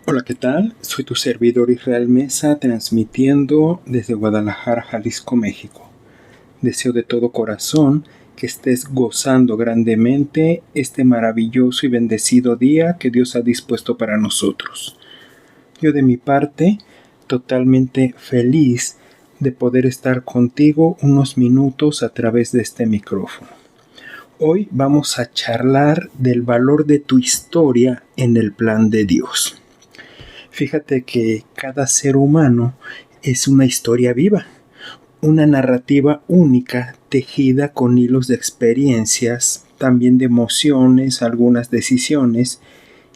Hola, ¿qué tal? Soy tu servidor Israel Mesa, transmitiendo desde Guadalajara, Jalisco, México. Deseo de todo corazón que estés gozando grandemente este maravilloso y bendecido día que Dios ha dispuesto para nosotros. Yo de mi parte, totalmente feliz de poder estar contigo unos minutos a través de este micrófono. Hoy vamos a charlar del valor de tu historia en el plan de Dios. Fíjate que cada ser humano es una historia viva, una narrativa única tejida con hilos de experiencias, también de emociones, algunas decisiones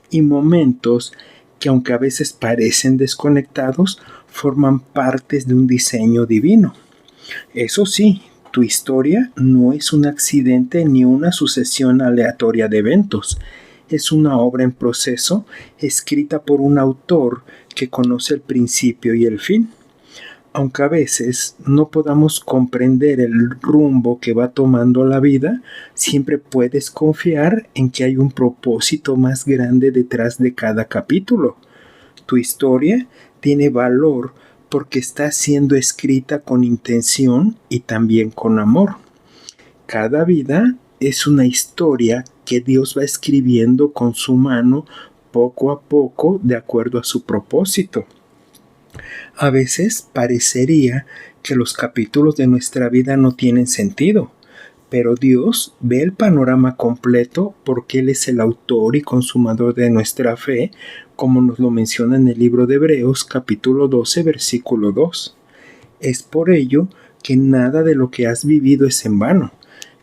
y momentos que, aunque a veces parecen desconectados, forman partes de un diseño divino. Eso sí, tu historia no es un accidente ni una sucesión aleatoria de eventos. Es una obra en proceso escrita por un autor que conoce el principio y el fin. Aunque a veces no podamos comprender el rumbo que va tomando la vida, siempre puedes confiar en que hay un propósito más grande detrás de cada capítulo. Tu historia tiene valor porque está siendo escrita con intención y también con amor. Cada vida es una historia que Dios va escribiendo con su mano poco a poco de acuerdo a su propósito. A veces parecería que los capítulos de nuestra vida no tienen sentido, pero Dios ve el panorama completo porque Él es el autor y consumador de nuestra fe, como nos lo menciona en el libro de Hebreos capítulo 12 versículo 2. Es por ello que nada de lo que has vivido es en vano.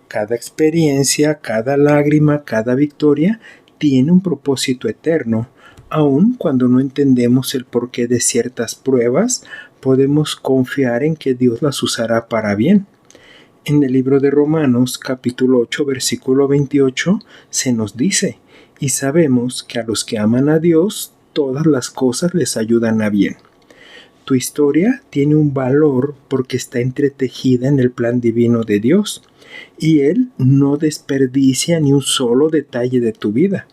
Cada experiencia, cada lágrima, cada victoria tiene un propósito eterno. Aun cuando no entendemos el porqué de ciertas pruebas, podemos confiar en que Dios las usará para bien. En el libro de Romanos, capítulo 8, versículo 28, se nos dice: y sabemos que a los que aman a Dios, todas las cosas les ayudan a bien. Tu historia tiene un valor porque está entretejida en el plan divino de Dios, y Él no desperdicia ni un solo detalle de tu vida.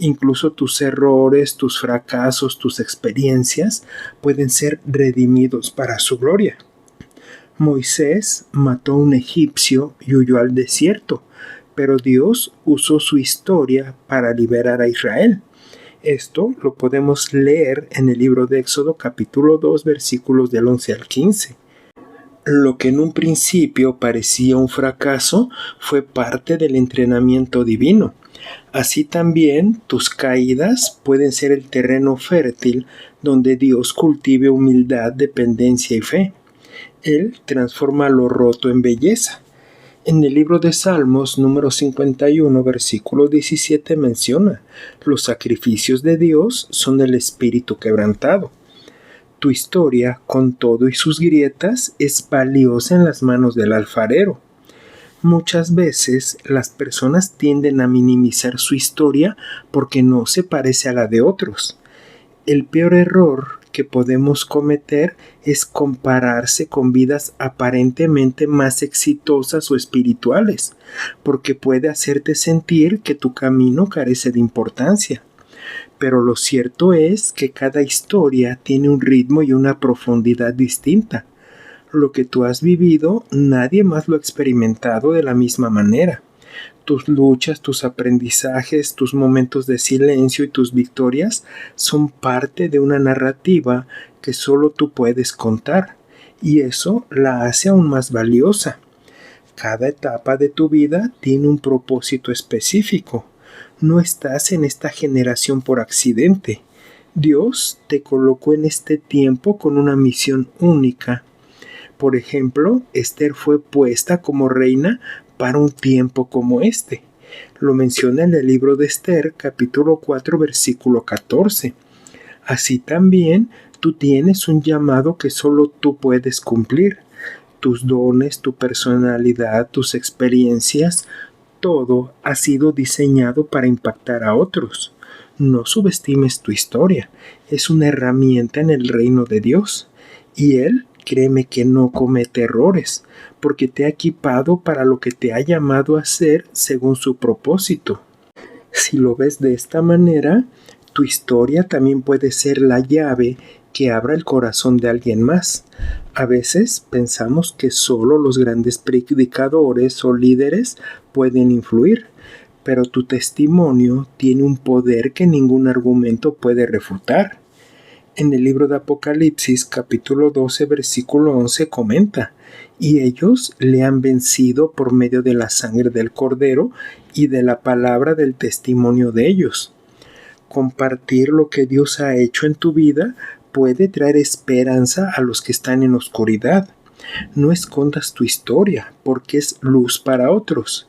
Incluso tus errores, tus fracasos, tus experiencias pueden ser redimidos para su gloria. Moisés mató a un egipcio y huyó al desierto, pero Dios usó su historia para liberar a Israel. Esto lo podemos leer en el libro de Éxodo capítulo 2 versículos del 11 al 15. Lo que en un principio parecía un fracaso fue parte del entrenamiento divino. Así también tus caídas pueden ser el terreno fértil donde Dios cultive humildad, dependencia y fe. Él transforma lo roto en belleza. En el libro de Salmos número 51 versículo 17 menciona: los sacrificios de Dios son el espíritu quebrantado. Tu historia, con todo y sus grietas, es valiosa en las manos del alfarero. Muchas veces las personas tienden a minimizar su historia porque no se parece a la de otros. El peor error que podemos cometer es compararse con vidas aparentemente más exitosas o espirituales, porque puede hacerte sentir que tu camino carece de importancia. Pero lo cierto es que cada historia tiene un ritmo y una profundidad distinta. Lo que tú has vivido, nadie más lo ha experimentado de la misma manera. Tus luchas, tus aprendizajes, tus momentos de silencio y tus victorias son parte de una narrativa que solo tú puedes contar, y eso la hace aún más valiosa. Cada etapa de tu vida tiene un propósito específico. No estás en esta generación por accidente. Dios te colocó en este tiempo con una misión única. Por ejemplo, Esther fue puesta como reina para un tiempo como este. Lo menciona en el libro de Esther, capítulo 4, versículo 14. Así también tú tienes un llamado que solo tú puedes cumplir. Tus dones, tu personalidad, tus experiencias, todo ha sido diseñado para impactar a otros. No subestimes tu historia. Es una herramienta en el reino de Dios. Y Él, créeme que no comete errores, porque te ha equipado para lo que te ha llamado a hacer según su propósito. Si lo ves de esta manera, Tu historia también puede ser la llave que abra el corazón de alguien más. A veces pensamos que solo los grandes predicadores o líderes pueden influir, pero tu testimonio tiene un poder que ningún argumento puede refutar. En el libro de Apocalipsis, capítulo 12, versículo 11, comenta: y ellos le han vencido por medio de la sangre del Cordero y de la palabra del testimonio de ellos. Compartir lo que Dios ha hecho en tu vida puede traer esperanza a los que están en oscuridad. No escondas tu historia, porque es luz para otros.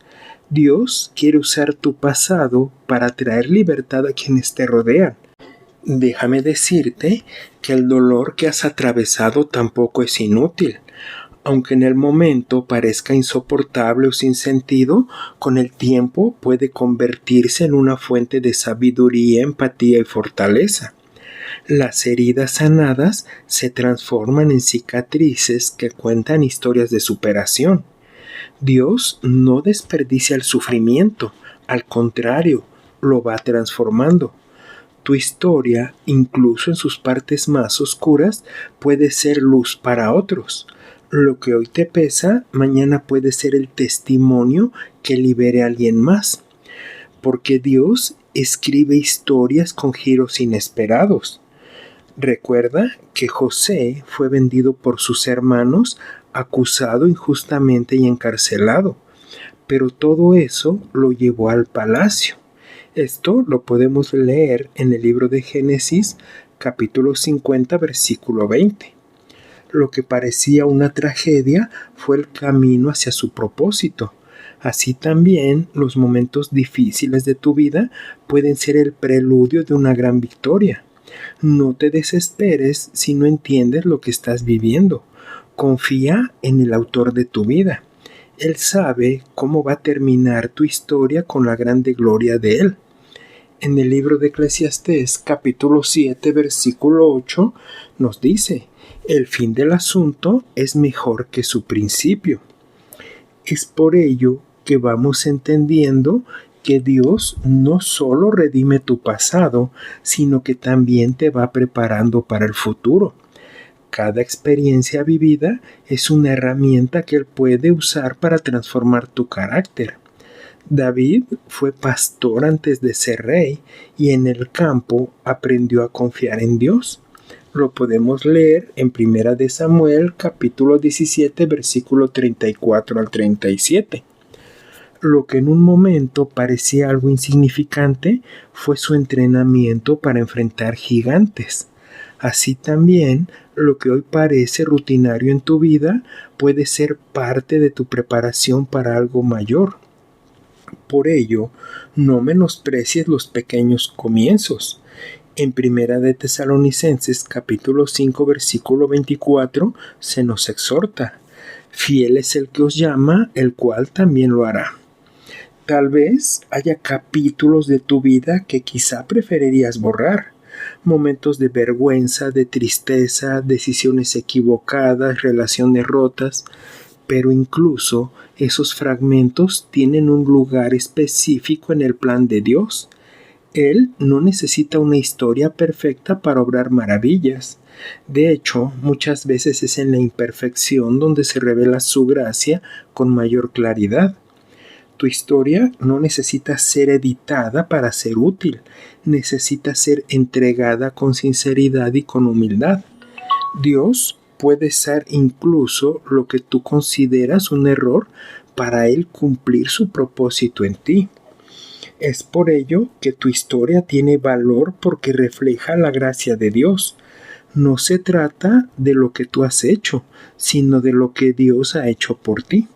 Dios quiere usar tu pasado para traer libertad a quienes te rodean. Déjame decirte que el dolor que has atravesado tampoco es inútil. Aunque en el momento parezca insoportable o sin sentido, con el tiempo puede convertirse en una fuente de sabiduría, empatía y fortaleza. Las heridas sanadas se transforman en cicatrices que cuentan historias de superación. Dios no desperdicia el sufrimiento, al contrario, lo va transformando. Tu historia, incluso en sus partes más oscuras, puede ser luz para otros. Lo que hoy te pesa, mañana puede ser el testimonio que libere a alguien más. Porque Dios escribe historias con giros inesperados. Recuerda que José fue vendido por sus hermanos, acusado injustamente y encarcelado. Pero todo eso lo llevó al palacio. Esto lo podemos leer en el libro de Génesis, capítulo 50, versículo 20. Lo que parecía una tragedia fue el camino hacia su propósito. Así también los momentos difíciles de tu vida pueden ser el preludio de una gran victoria. No te desesperes si no entiendes lo que estás viviendo. Confía en el autor de tu vida. Él sabe cómo va a terminar tu historia con la grande gloria de Él. En el libro de Eclesiastés, capítulo 7, versículo 8, nos dice: el fin del asunto es mejor que su principio. Es por ello que vamos entendiendo que Dios no solo redime tu pasado, sino que también te va preparando para el futuro. Cada experiencia vivida es una herramienta que Él puede usar para transformar tu carácter. David fue pastor antes de ser rey y en el campo aprendió a confiar en Dios. Lo podemos leer en 1 de Samuel, capítulo 17, versículo 34 al 37. Lo que en un momento parecía algo insignificante fue su entrenamiento para enfrentar gigantes. Así también, lo que hoy parece rutinario en tu vida puede ser parte de tu preparación para algo mayor. Por ello, no menosprecies los pequeños comienzos. En 1 de Tesalonicenses, capítulo 5, versículo 24, se nos exhorta: fiel es el que os llama, el cual también lo hará. Tal vez haya capítulos de tu vida que quizá preferirías borrar. Momentos de vergüenza, de tristeza, decisiones equivocadas, relaciones rotas. Pero incluso esos fragmentos tienen un lugar específico en el plan de Dios. Él no necesita una historia perfecta para obrar maravillas. De hecho, muchas veces es en la imperfección donde se revela su gracia con mayor claridad. Tu historia no necesita ser editada para ser útil, necesita ser entregada con sinceridad y con humildad. Dios puede ser incluso lo que tú consideras un error para Él cumplir su propósito en ti. Es por ello que tu historia tiene valor porque refleja la gracia de Dios. No se trata de lo que tú has hecho, sino de lo que Dios ha hecho por ti.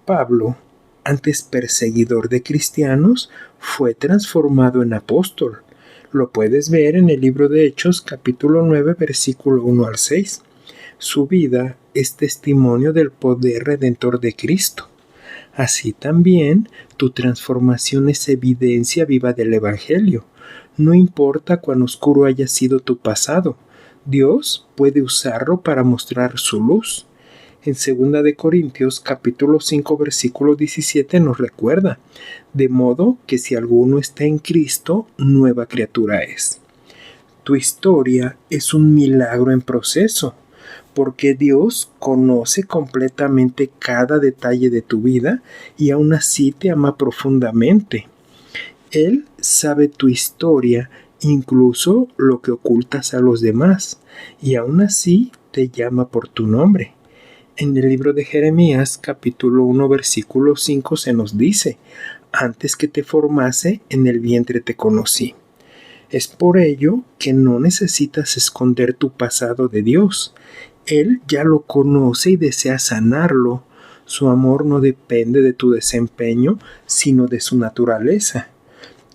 Pablo, antes perseguidor de cristianos, fue transformado en apóstol. Lo puedes ver en el libro de Hechos, capítulo 9, versículo 1 al 6. Su vida es testimonio del poder redentor de Cristo. Así también, tu transformación es evidencia viva del Evangelio. No importa cuán oscuro haya sido tu pasado, Dios puede usarlo para mostrar su luz. En 2 de Corintios capítulo 5 versículo 17 nos recuerda: de modo que si alguno está en Cristo, nueva criatura es. Tu historia es un milagro en proceso, porque Dios conoce completamente cada detalle de tu vida y aún así te ama profundamente. Él sabe tu historia, incluso lo que ocultas a los demás, y aún así te llama por tu nombre. En el libro de Jeremías, capítulo 1, versículo 5, se nos dice: antes que te formase, en el vientre te conocí. Es por ello que no necesitas esconder tu pasado de Dios. Él ya lo conoce y desea sanarlo. Su amor no depende de tu desempeño, sino de su naturaleza.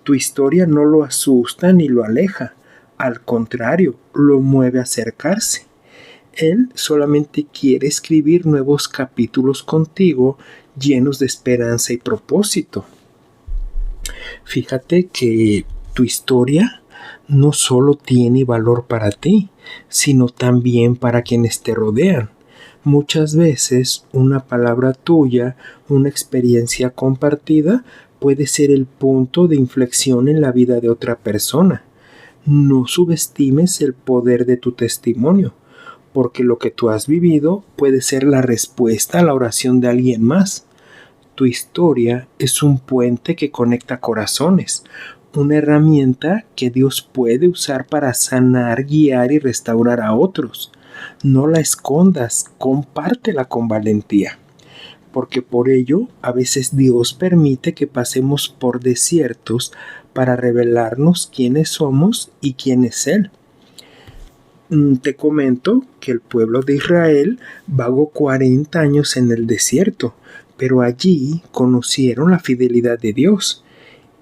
Tu historia no lo asusta ni lo aleja. Al contrario, lo mueve a acercarse. Él solamente quiere escribir nuevos capítulos contigo, llenos de esperanza y propósito. Fíjate que tu historia no solo tiene valor para ti, sino también para quienes te rodean. Muchas veces una palabra tuya, una experiencia compartida, puede ser el punto de inflexión en la vida de otra persona. No subestimes el poder de tu testimonio, porque lo que tú has vivido puede ser la respuesta a la oración de alguien más. Tu historia es un puente que conecta corazones, una herramienta que Dios puede usar para sanar, guiar y restaurar a otros. No la escondas, compártela con valentía, porque por ello a veces Dios permite que pasemos por desiertos para revelarnos quiénes somos y quién es Él. Te comento que el pueblo de Israel vagó 40 años en el desierto, pero allí conocieron la fidelidad de Dios.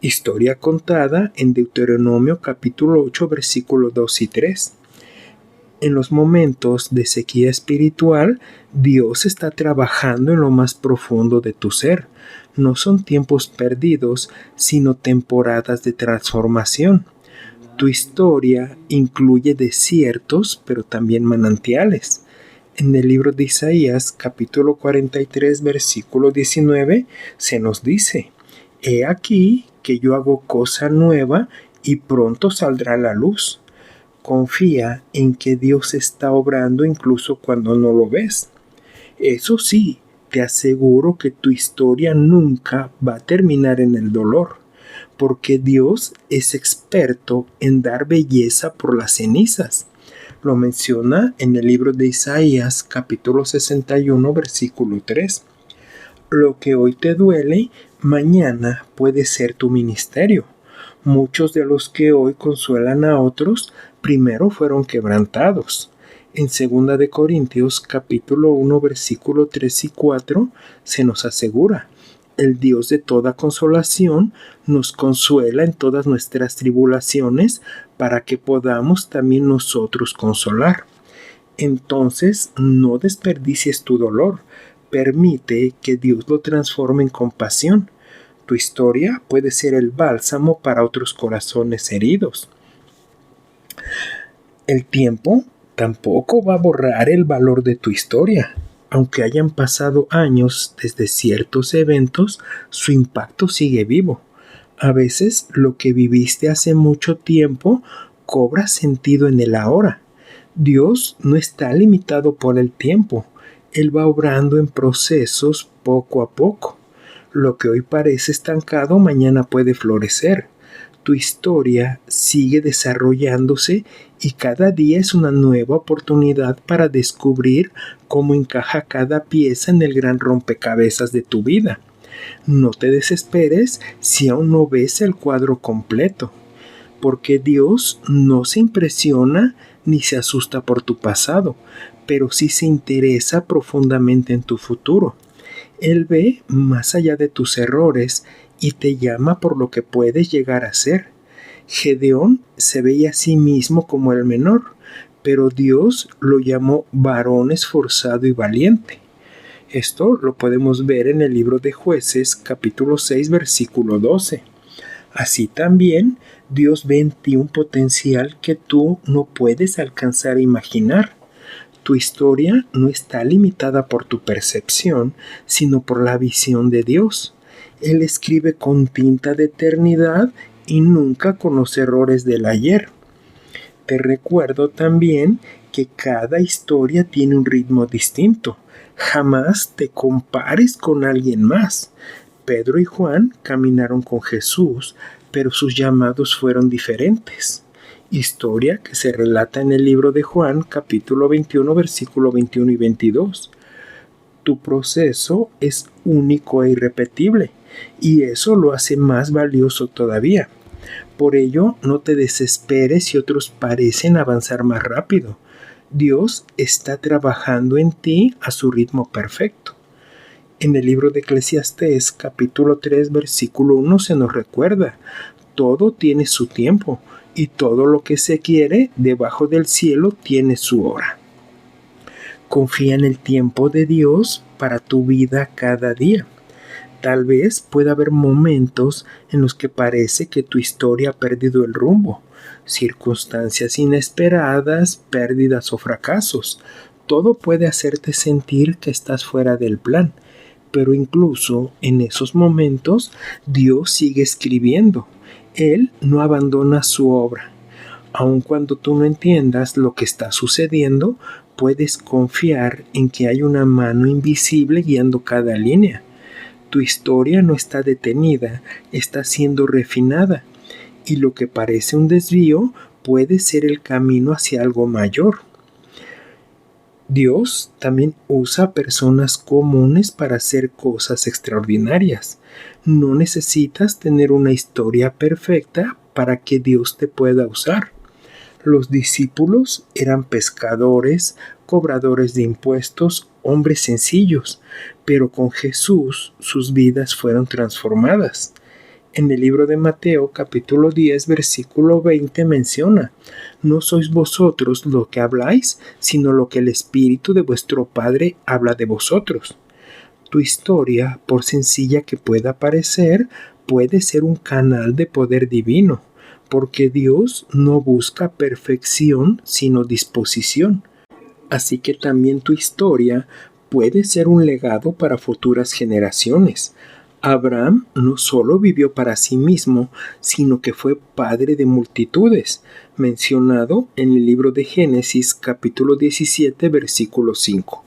Historia contada en Deuteronomio capítulo 8 versículos 2 y 3. En los momentos de sequía espiritual, Dios está trabajando en lo más profundo de tu ser. No son tiempos perdidos, sino temporadas de transformación. Tu historia incluye desiertos, pero también manantiales. En el libro de Isaías, capítulo 43, versículo 19, se nos dice: he aquí que yo hago cosa nueva y pronto saldrá a la luz. Confía en que Dios está obrando incluso cuando no lo ves. Eso sí, te aseguro que tu historia nunca va a terminar en el dolor, porque Dios es experto en dar belleza por las cenizas. Lo menciona en el libro de Isaías, capítulo 61, versículo 3. Lo que hoy te duele, mañana puede ser tu ministerio. Muchos de los que hoy consuelan a otros, primero fueron quebrantados. En 2 de Corintios, capítulo 1, versículo 3 y 4, se nos asegura: el Dios de toda consolación nos consuela en todas nuestras tribulaciones, para que podamos también nosotros consolar. Entonces, no desperdicies tu dolor. Permite que Dios lo transforme en compasión. Tu historia puede ser el bálsamo para otros corazones heridos. El tiempo tampoco va a borrar el valor de tu historia. Aunque hayan pasado años desde ciertos eventos, su impacto sigue vivo. A veces lo que viviste hace mucho tiempo cobra sentido en el ahora. Dios no está limitado por el tiempo. Él va obrando en procesos poco a poco. Lo que hoy parece estancado, mañana puede florecer. Tu historia sigue desarrollándose y cada día es una nueva oportunidad para descubrir cómo encaja cada pieza en el gran rompecabezas de tu vida. No te desesperes si aún no ves el cuadro completo, porque Dios no se impresiona ni se asusta por tu pasado, pero sí se interesa profundamente en tu futuro. Él ve más allá de tus errores y te llama por lo que puedes llegar a ser. Gedeón se veía a sí mismo como el menor, pero Dios lo llamó varón esforzado y valiente. Esto lo podemos ver en el libro de Jueces, capítulo 6, versículo 12. Así también, Dios ve en ti un potencial que tú no puedes alcanzar a imaginar. Tu historia no está limitada por tu percepción, sino por la visión de Dios. Él escribe con tinta de eternidad y nunca con los errores del ayer. Te recuerdo también que cada historia tiene un ritmo distinto. Jamás te compares con alguien más. Pedro y Juan caminaron con Jesús, pero sus llamados fueron diferentes. Historia que se relata en el libro de Juan, capítulo 21, versículo 21 y 22. Tu proceso es único e irrepetible, y eso lo hace más valioso todavía. Por ello, no te desesperes si otros parecen avanzar más rápido. Dios está trabajando en ti a su ritmo perfecto. En el libro de Eclesiastés, capítulo 3, versículo 1 se nos recuerda: todo tiene su tiempo, y todo lo que se quiere debajo del cielo tiene su hora. Confía en el tiempo de Dios para tu vida cada día. Tal vez pueda haber momentos en los que parece que tu historia ha perdido el rumbo, circunstancias inesperadas, pérdidas o fracasos. Todo puede hacerte sentir que estás fuera del plan, pero incluso en esos momentos Dios sigue escribiendo. Él no abandona su obra. Aun cuando tú no entiendas lo que está sucediendo, puedes confiar en que hay una mano invisible guiando cada línea. Tu historia no está detenida, está siendo refinada, y lo que parece un desvío puede ser el camino hacia algo mayor. Dios también usa personas comunes para hacer cosas extraordinarias. No necesitas tener una historia perfecta para que Dios te pueda usar. Los discípulos eran pescadores, cobradores de impuestos, hombres sencillos, pero con Jesús sus vidas fueron transformadas. En el libro de Mateo, capítulo 10, versículo 20 menciona: no sois vosotros lo que habláis, sino lo que el Espíritu de vuestro Padre habla de vosotros. Tu historia, por sencilla que pueda parecer, puede ser un canal de poder divino, porque Dios no busca perfección, sino disposición. Así que también tu historia puede ser un legado para futuras generaciones. Abraham no solo vivió para sí mismo, sino que fue padre de multitudes, mencionado en el libro de Génesis capítulo 17 versículo 5.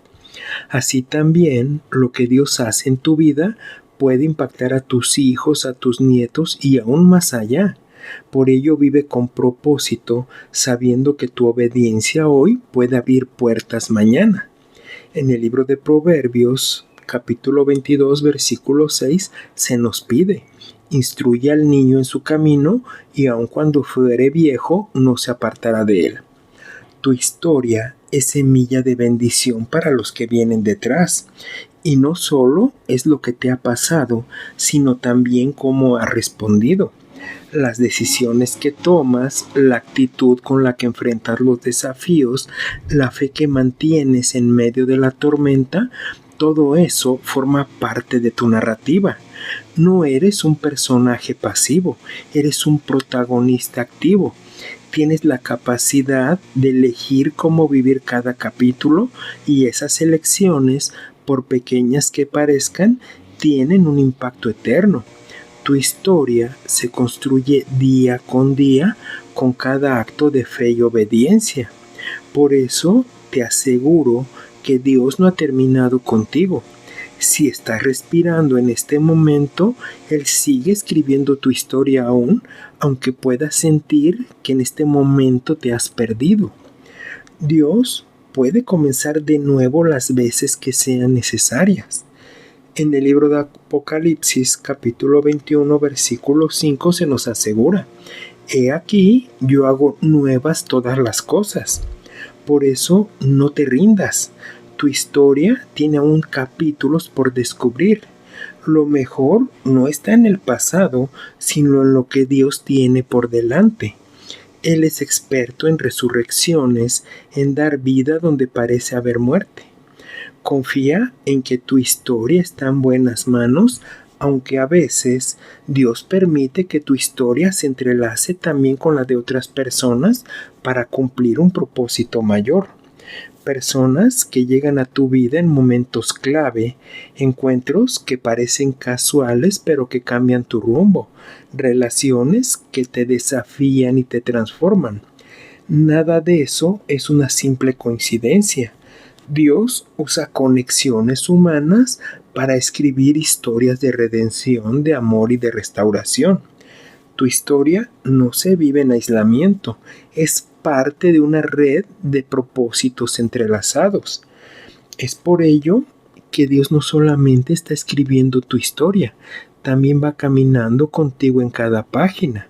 Así también lo que Dios hace en tu vida puede impactar a tus hijos, a tus nietos y aún más allá. Por ello vive con propósito, sabiendo que tu obediencia hoy puede abrir puertas mañana. En el libro de Proverbios, capítulo 22, versículo 6, se nos pide: instruye al niño en su camino, y aun cuando fuere viejo, no se apartará de él. Tu historia es semilla de bendición para los que vienen detrás. Y no solo es lo que te ha pasado, sino también cómo has respondido. Las decisiones que tomas, la actitud con la que enfrentas los desafíos, la fe que mantienes en medio de la tormenta, todo eso forma parte de tu narrativa. No eres un personaje pasivo, eres un protagonista activo. Tienes la capacidad de elegir cómo vivir cada capítulo, y esas elecciones, por pequeñas que parezcan, tienen un impacto eterno. Tu historia se construye día con día con cada acto de fe y obediencia. Por eso te aseguro que Dios no ha terminado contigo. Si estás respirando en este momento, Él sigue escribiendo tu historia aún, aunque puedas sentir que en este momento te has perdido. Dios puede comenzar de nuevo las veces que sean necesarias. En el libro de Apocalipsis, capítulo 21, versículo 5, se nos asegura: he aquí, yo hago nuevas todas las cosas. Por eso no te rindas. Tu historia tiene aún capítulos por descubrir. Lo mejor no está en el pasado, sino en lo que Dios tiene por delante. Él es experto en resurrecciones, en dar vida donde parece haber muerte. Confía en que tu historia está en buenas manos, aunque a veces Dios permite que tu historia se entrelace también con la de otras personas para cumplir un propósito mayor. Personas que llegan a tu vida en momentos clave, encuentros que parecen casuales pero que cambian tu rumbo, relaciones que te desafían y te transforman. Nada de eso es una simple coincidencia. Dios usa conexiones humanas para escribir historias de redención, de amor y de restauración. Tu historia no se vive en aislamiento, es parte de una red de propósitos entrelazados. Es por ello que Dios no solamente está escribiendo tu historia, también va caminando contigo en cada página.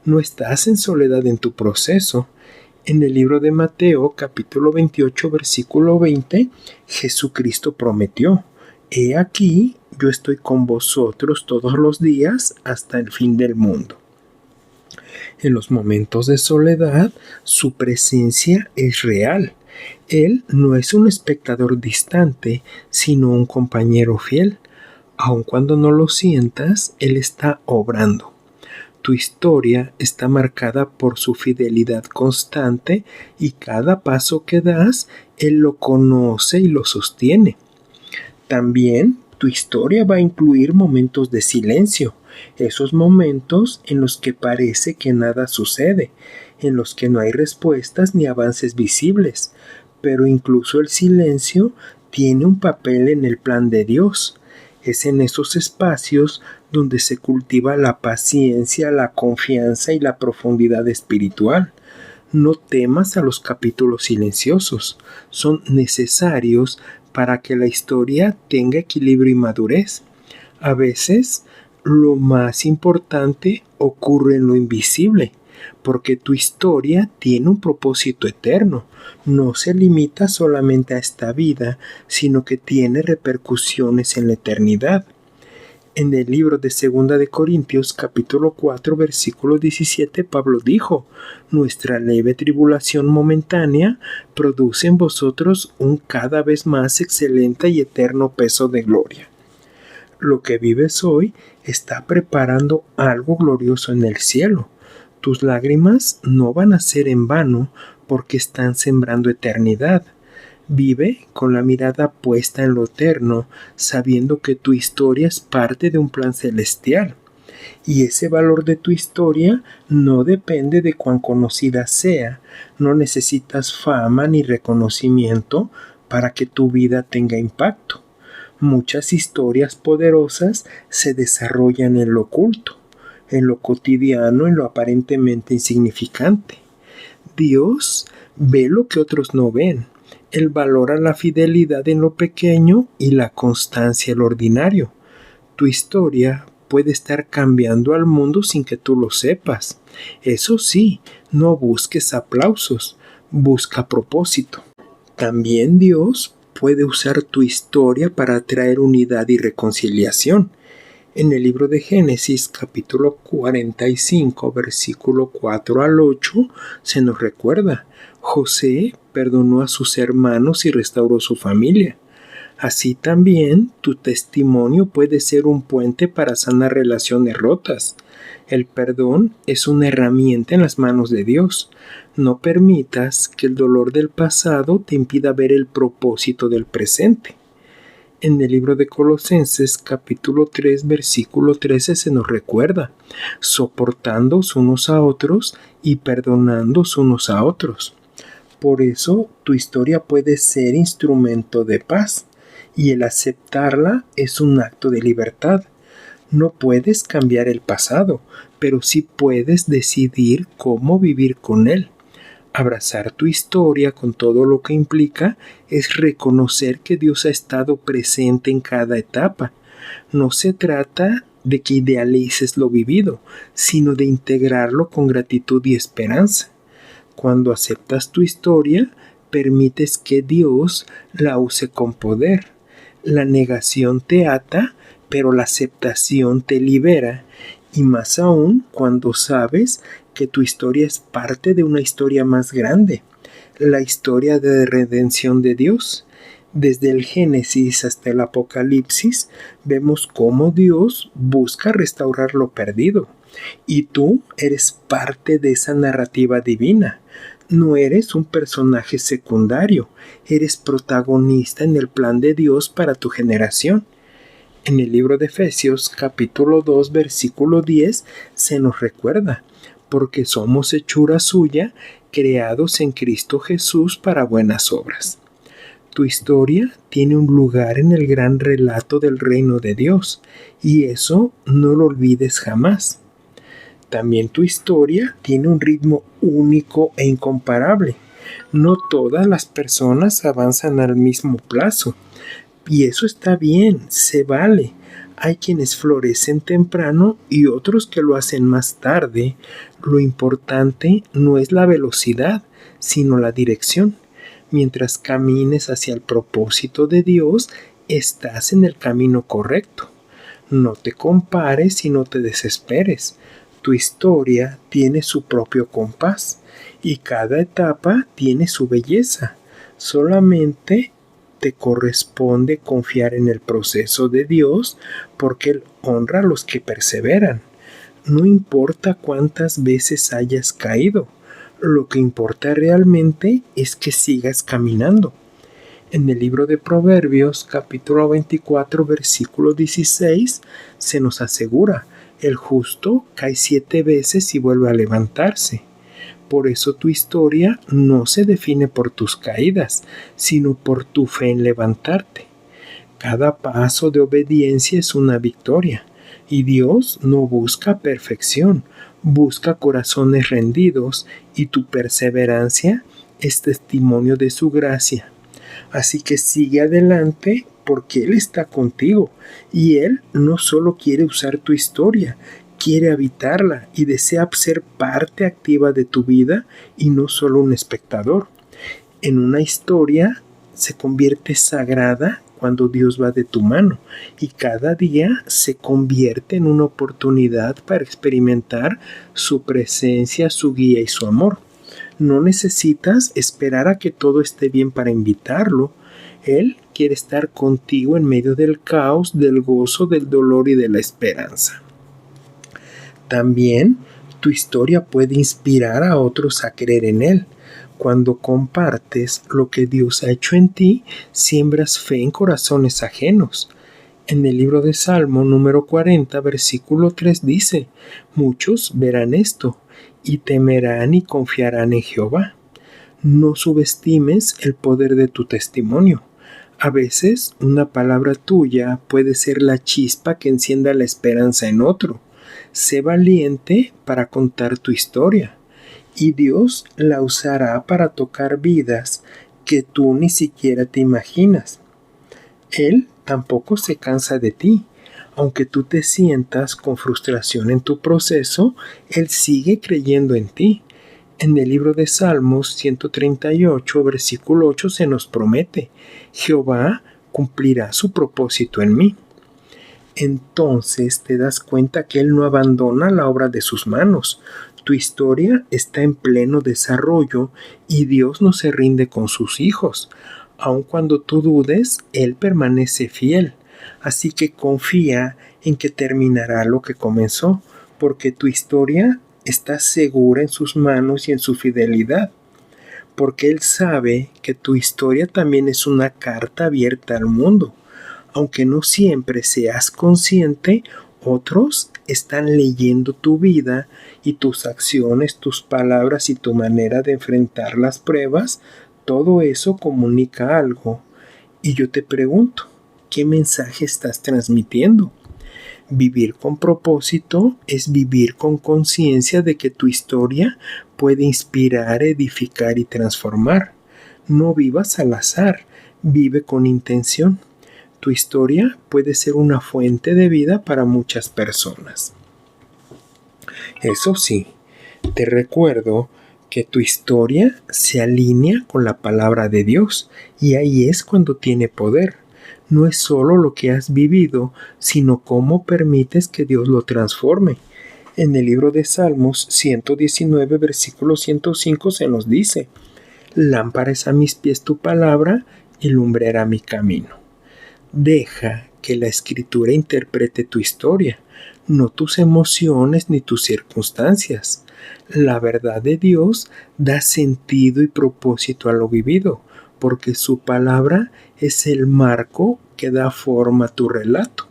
No estás en soledad en tu proceso. En el libro de Mateo, capítulo 28, versículo 20, Jesucristo prometió: «He aquí, yo estoy con vosotros todos los días hasta el fin del mundo». En los momentos de soledad, su presencia es real. Él no es un espectador distante, sino un compañero fiel. Aun cuando no lo sientas, Él está obrando. Tu historia está marcada por su fidelidad constante y cada paso que das, Él lo conoce y lo sostiene. También tu historia va a incluir momentos de silencio, esos momentos en los que parece que nada sucede, en los que no hay respuestas ni avances visibles, pero incluso el silencio tiene un papel en el plan de Dios. Es en esos espacios donde se cultiva la paciencia, la confianza y la profundidad espiritual. No temas a los capítulos silenciosos, son necesarios para que la historia tenga equilibrio y madurez. A veces, lo más importante ocurre en lo invisible, porque tu historia tiene un propósito eterno. No se limita solamente a esta vida, sino que tiene repercusiones en la eternidad. En el libro de 2 de Corintios, capítulo 4, versículo 17, Pablo dijo: «Nuestra leve tribulación momentánea produce en vosotros un cada vez más excelente y eterno peso de gloria». Lo que vives hoy está preparando algo glorioso en el cielo. Tus lágrimas no van a ser en vano porque están sembrando eternidad. Vive con la mirada puesta en lo eterno, sabiendo que tu historia es parte de un plan celestial. Y ese valor de tu historia no depende de cuán conocida sea. No necesitas fama ni reconocimiento para que tu vida tenga impacto. Muchas historias poderosas se desarrollan en lo oculto, en lo cotidiano, en lo aparentemente insignificante. Dios ve lo que otros no ven. Él valora la fidelidad en lo pequeño y la constancia en lo ordinario. Tu historia puede estar cambiando al mundo sin que tú lo sepas. Eso sí, no busques aplausos, busca propósito. También Dios puede usar tu historia para traer unidad y reconciliación. En el libro de Génesis, capítulo 45, versículo 4 al 8, se nos recuerda: José perdonó a sus hermanos y restauró su familia. Así también tu testimonio puede ser un puente para sanar relaciones rotas. El perdón es una herramienta en las manos de Dios. No permitas que el dolor del pasado te impida ver el propósito del presente. En el libro de Colosenses, capítulo 3, versículo 13, se nos recuerda: soportándoos unos a otros y perdonándoos unos a otros. Por eso, tu historia puede ser instrumento de paz, y el aceptarla es un acto de libertad. No puedes cambiar el pasado, pero sí puedes decidir cómo vivir con él. Abrazar tu historia con todo lo que implica es reconocer que Dios ha estado presente en cada etapa. No se trata de que idealices lo vivido, sino de integrarlo con gratitud y esperanza. Cuando aceptas tu historia, permites que Dios la use con poder. La negación te ata, pero la aceptación te libera. Y más aún cuando sabes que tu historia es parte de una historia más grande, la historia de redención de Dios. Desde el Génesis hasta el Apocalipsis, vemos cómo Dios busca restaurar lo perdido. Y tú eres parte de esa narrativa divina. No eres un personaje secundario, eres protagonista en el plan de Dios para tu generación. En el libro de Efesios, capítulo 2, versículo 10, se nos recuerda, porque somos hechura suya, creados en Cristo Jesús para buenas obras. Tu historia tiene un lugar en el gran relato del reino de Dios, y eso no lo olvides jamás. También tu historia tiene un ritmo único e incomparable. No todas las personas avanzan al mismo plazo, y eso está bien, se vale. Hay quienes florecen temprano y otros que lo hacen más tarde. Lo importante no es la velocidad, sino la dirección. Mientras camines hacia el propósito de Dios, estás en el camino correcto. No te compares y no te desesperes. Tu historia tiene su propio compás y cada etapa tiene su belleza. Solamente te corresponde confiar en el proceso de Dios porque Él honra a los que perseveran. No importa cuántas veces hayas caído, lo que importa realmente es que sigas caminando. En el libro de Proverbios, capítulo 24, versículo 16, se nos asegura, el justo cae 7 veces y vuelve a levantarse. Por eso tu historia no se define por tus caídas, sino por tu fe en levantarte. Cada paso de obediencia es una victoria, y Dios no busca perfección, busca corazones rendidos, y tu perseverancia es testimonio de su gracia. Así que sigue adelante porque Él está contigo y Él no solo quiere usar tu historia, quiere habitarla y desea ser parte activa de tu vida y no solo un espectador. En una historia se convierte sagrada cuando Dios va de tu mano y cada día se convierte en una oportunidad para experimentar su presencia, su guía y su amor. No necesitas esperar a que todo esté bien para invitarlo. Él quiere estar contigo en medio del caos, del gozo, del dolor y de la esperanza. También tu historia puede inspirar a otros a creer en Él. Cuando compartes lo que Dios ha hecho en ti, siembras fe en corazones ajenos. En el libro de Salmo número 40, versículo 3 dice, muchos verán esto y temerán y confiarán en Jehová. No subestimes el poder de tu testimonio. A veces una palabra tuya puede ser la chispa que encienda la esperanza en otro. Sé valiente para contar tu historia y Dios la usará para tocar vidas que tú ni siquiera te imaginas. Él tampoco se cansa de ti. Aunque tú te sientas con frustración en tu proceso, Él sigue creyendo en ti. En el libro de Salmos 138, versículo 8 se nos promete, Jehová cumplirá su propósito en mí. Entonces te das cuenta que Él no abandona la obra de sus manos. Tu historia está en pleno desarrollo y Dios no se rinde con sus hijos. Aun cuando tú dudes, Él permanece fiel. Así que confía en que terminará lo que comenzó, porque tu historia está segura en sus manos y en su fidelidad. Porque Él sabe que tu historia también es una carta abierta al mundo. Aunque no siempre seas consciente, otros están leyendo tu vida y tus acciones, tus palabras y tu manera de enfrentar las pruebas. Todo eso comunica algo. Y yo te pregunto, ¿qué mensaje estás transmitiendo? Vivir con propósito es vivir con conciencia de que tu historia puede inspirar, edificar y transformar. No vivas al azar, vive con intención. Tu historia puede ser una fuente de vida para muchas personas. Eso sí, te recuerdo que tu historia se alinea con la palabra de Dios y ahí es cuando tiene poder. No es solo lo que has vivido, sino cómo permites que Dios lo transforme. En el libro de Salmos 119, versículo 105 se nos dice, lámpara es a mis pies tu palabra y lumbrera mi camino. Deja que la Escritura interprete tu historia, no tus emociones ni tus circunstancias. La verdad de Dios da sentido y propósito a lo vivido, porque su palabra es el marco que da forma a tu relato.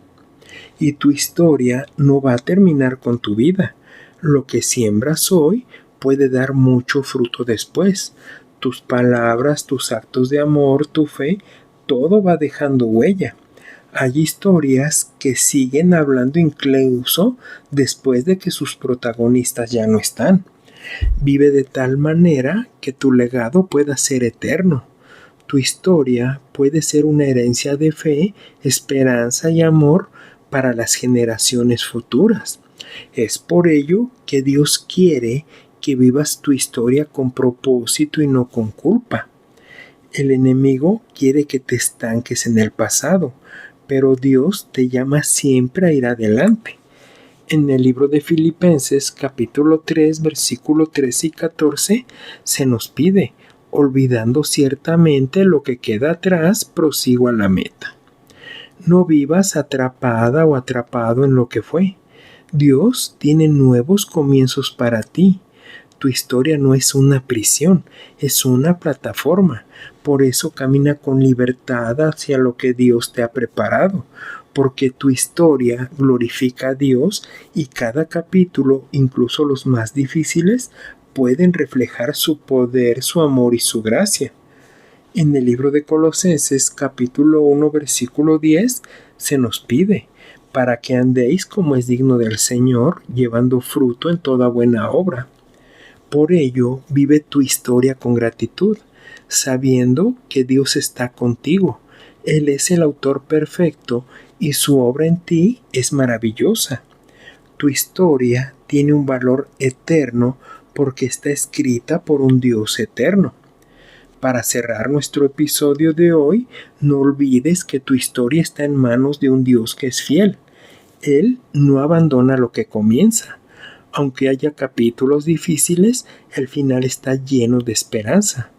Y tu historia no va a terminar con tu vida. Lo que siembras hoy puede dar mucho fruto después. Tus palabras, tus actos de amor, tu fe, todo va dejando huella. Hay historias que siguen hablando incluso después de que sus protagonistas ya no están. Vive de tal manera que tu legado pueda ser eterno. Tu historia puede ser una herencia de fe, esperanza y amor para las generaciones futuras. Es por ello que Dios quiere que vivas tu historia con propósito y no con culpa. El enemigo quiere que te estanques en el pasado, pero Dios te llama siempre a ir adelante. En el libro de Filipenses capítulo 3 versículo 13 y 14 se nos pide: olvidando ciertamente lo que queda atrás, prosigo a la meta. No vivas atrapada o atrapado en lo que fue. Dios tiene nuevos comienzos para ti. Tu historia no es una prisión, es una plataforma. Por eso camina con libertad hacia lo que Dios te ha preparado, porque tu historia glorifica a Dios y cada capítulo, incluso los más difíciles, pueden reflejar su poder, su amor y su gracia. En el libro de Colosenses capítulo 1 versículo 10 se nos pide: para que andéis como es digno del Señor, llevando fruto en toda buena obra. Por ello, vive tu historia con gratitud, sabiendo que Dios está contigo. Él es el autor perfecto y su obra en ti es maravillosa. Tu historia tiene un valor eterno porque está escrita por un Dios eterno. Para cerrar nuestro episodio de hoy, no olvides que tu historia está en manos de un Dios que es fiel. Él no abandona lo que comienza. Aunque haya capítulos difíciles, el final está lleno de esperanza.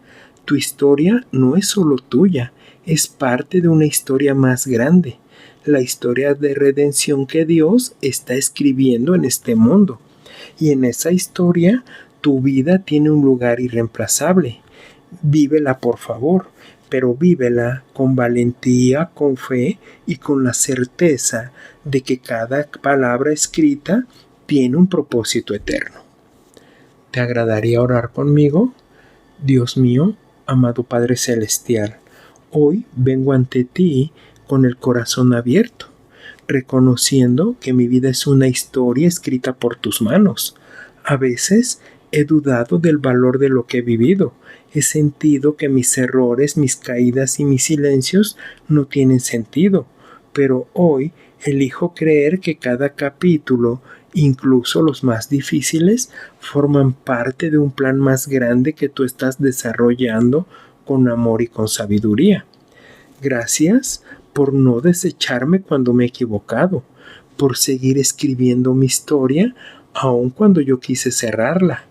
Tu historia no es solo tuya, es parte de una historia más grande, la historia de redención que Dios está escribiendo en este mundo. Y en esa historia, tu vida tiene un lugar irreemplazable. Vívela, por favor, pero vívela con valentía, con fe y con la certeza de que cada palabra escrita tiene un propósito eterno. ¿Te agradaría orar conmigo? Dios mío, amado Padre Celestial, hoy vengo ante ti con el corazón abierto, reconociendo que mi vida es una historia escrita por tus manos. A veces he dudado del valor de lo que he vivido. He sentido que mis errores, mis caídas y mis silencios no tienen sentido, pero hoy elijo creer que cada capítulo, incluso los más difíciles, forman parte de un plan más grande que tú estás desarrollando con amor y con sabiduría. Gracias por no desecharme cuando me he equivocado, por seguir escribiendo mi historia aun cuando yo quise cerrarla.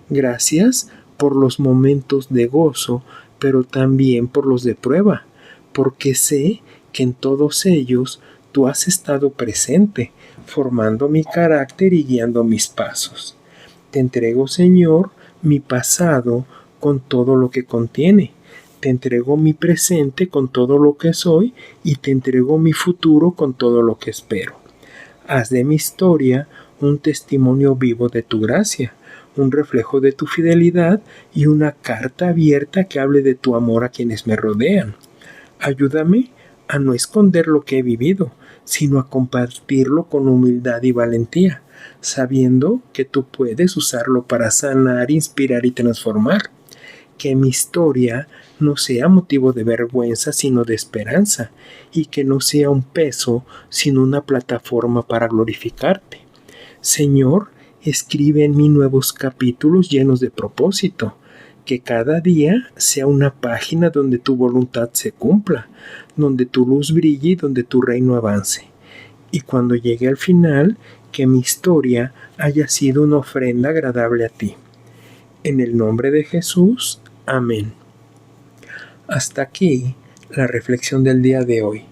Gracias por los momentos de gozo, pero también por los de prueba, porque sé que en todos ellos tú has estado presente, formando mi carácter y guiando mis pasos. Te entrego, Señor, mi pasado con todo lo que contiene. Te entrego mi presente con todo lo que soy y te entrego mi futuro con todo lo que espero. Haz de mi historia un testimonio vivo de tu gracia, un reflejo de tu fidelidad y una carta abierta que hable de tu amor a quienes me rodean. Ayúdame a no esconder lo que he vivido, sino a compartirlo con humildad y valentía, sabiendo que tú puedes usarlo para sanar, inspirar y transformar. Que mi historia no sea motivo de vergüenza, sino de esperanza, y que no sea un peso, sino una plataforma para glorificarte. Señor, escribe en mí nuevos capítulos llenos de propósito, que cada día sea una página donde tu voluntad se cumpla, donde tu luz brille y donde tu reino avance. Y cuando llegue al final, que mi historia haya sido una ofrenda agradable a ti. En el nombre de Jesús, amén. Hasta aquí la reflexión del día de hoy.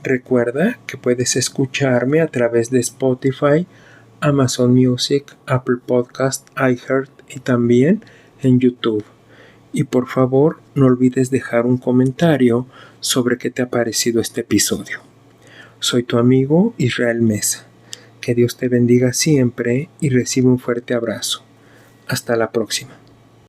Recuerda que puedes escucharme a través de Spotify, Amazon Music, Apple Podcast, iHeart y también en YouTube. Y por favor, no olvides dejar un comentario sobre qué te ha parecido este episodio. Soy tu amigo Israel Mesa. Que Dios te bendiga siempre y recibe un fuerte abrazo. Hasta la próxima.